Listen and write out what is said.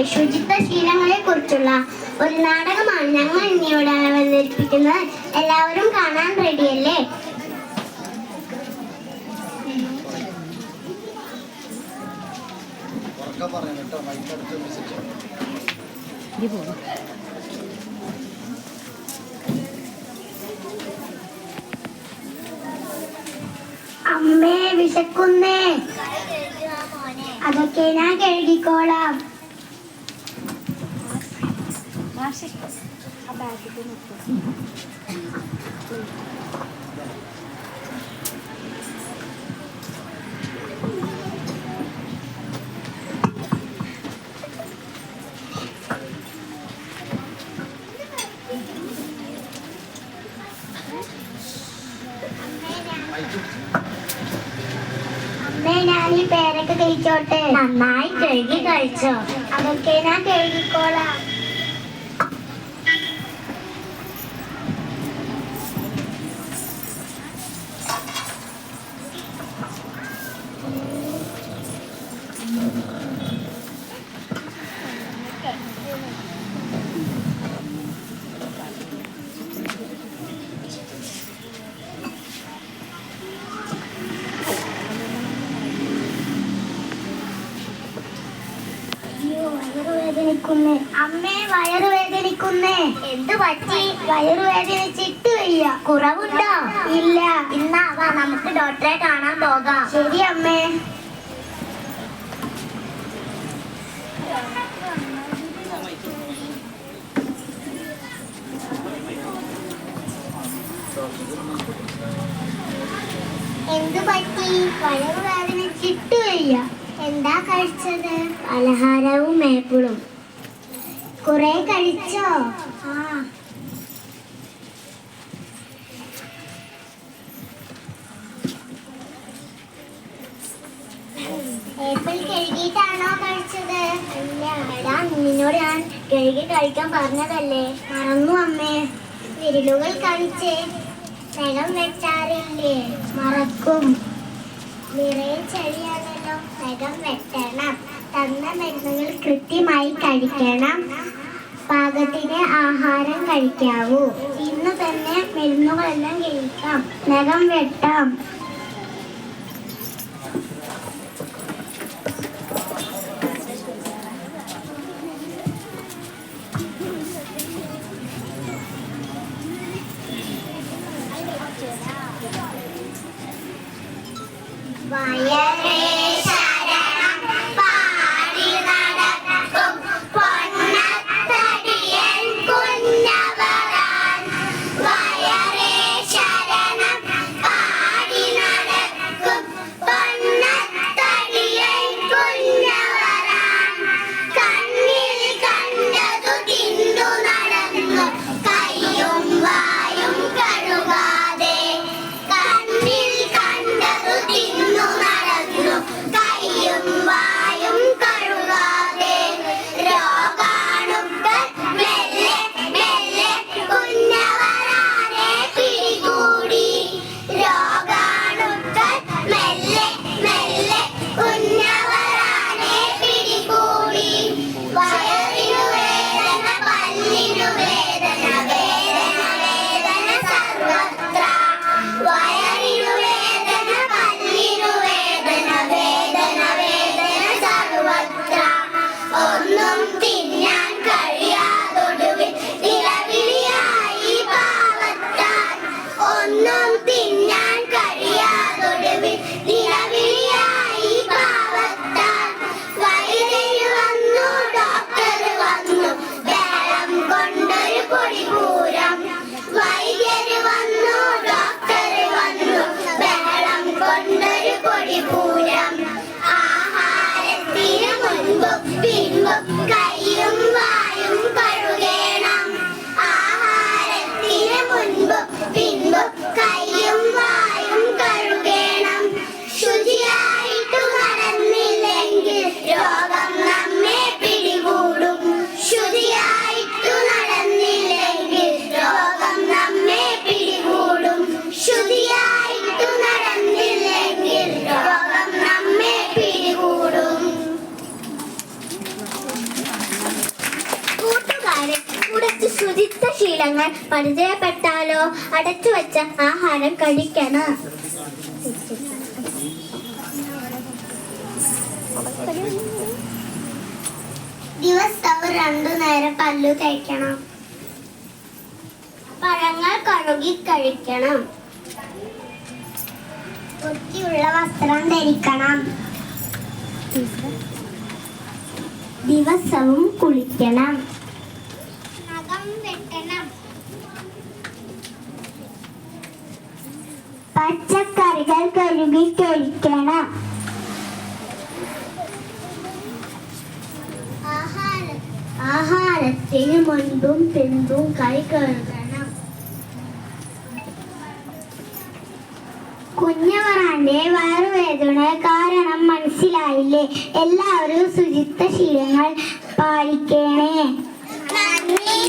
ശുചിത്വ ശീലങ്ങളെ കുറിച്ചുള്ള ഒരു നാടകമാണ് ഞങ്ങൾ ഇന്നിവിടെ അവതരിപ്പിക്കുന്നത്. എല്ലാവരും കാണാൻ റെഡിയല്ലേ? അമ്മേ വിശക്കുന്നേ. അതൊക്കെ ഞാൻ കഴുകിക്കോളാം. അമ്മേ ഞാൻ ഈ പേരൊക്കെ കഴിച്ചോട്ടെ. നന്നായി കഴുകി കഴിച്ചോ. അതൊക്കെ ഞാൻ കഴുകിക്കോളാം. അമ്മേ വയറുവേദനിക്കുന്നേ. എന്ത് പറ്റി? വയറുവേദനിച്ചിട്ട് വയ്യ. കുറവുണ്ടോ? ഇല്ല. ഇന്നാ വാ നമുക്ക് ഡോക്ടറെ കാണാൻ പോകാം. ശരി അമ്മേ. എന്തു പറ്റി? വയറുവേദനിച്ചിട്ട് വയ്യ. എന്താ കഴിച്ചത്? പലഹാരവും മേപ്പിളും. കുറെ കഴിച്ചോ? ആ. ഏപ്പിൾ കഴുകിയിട്ടാണോ കഴിച്ചത്? ഇല്ല. എടാ നിന്നോട് ഞാൻ കഴുകി കഴിക്കാൻ പറഞ്ഞതല്ലേ. മറന്നു അമ്മേ. വിരലുകൾ കാണിച്ചേ. നഖം വെട്ടാറില്ലേ? മറക്കും. നിറയെ ചെളിയാണല്ലോ. നഖം വെട്ടണം. തന്ന മരുന്നുകൾ കൃത്യമായി കഴിക്കണം. പാകത്തിന് ആഹാരം കഴിക്കാവൂ. ഇന്ന് തന്നെ മരുന്നുകളെല്ലാം കഴിക്കാം. നഖം വെട്ടാം. വയറേ ശരണം പാടി ശീലങ്ങൾ പരിചയപ്പെട്ടാലോ? അടച്ചു വെച്ച ആഹാരം കഴിക്കണം. ദിവസവും 2 നേരം പല്ലു തേക്കണം. പഴങ്ങൾ കഴുകി കഴിക്കണം. വൃത്തിയുള്ള വസ്ത്രം ധരിക്കണം. ദിവസവും കുളിക്കണം. നഖം വെട്ടണം. പച്ചക്കറികൾ കഴുകി കഴിക്കണം. ആഹാരത്തിന് മുൻപും പിൻപും കൈ കഴുകണം. കുഞ്ഞവറാന്റെ വയറുവേദന കാരണം മനസ്സിലായില്ലേ? എല്ലാവരും ശുചിത്വ ശീലങ്ങൾ പാലിക്കണേ. നന്ദി.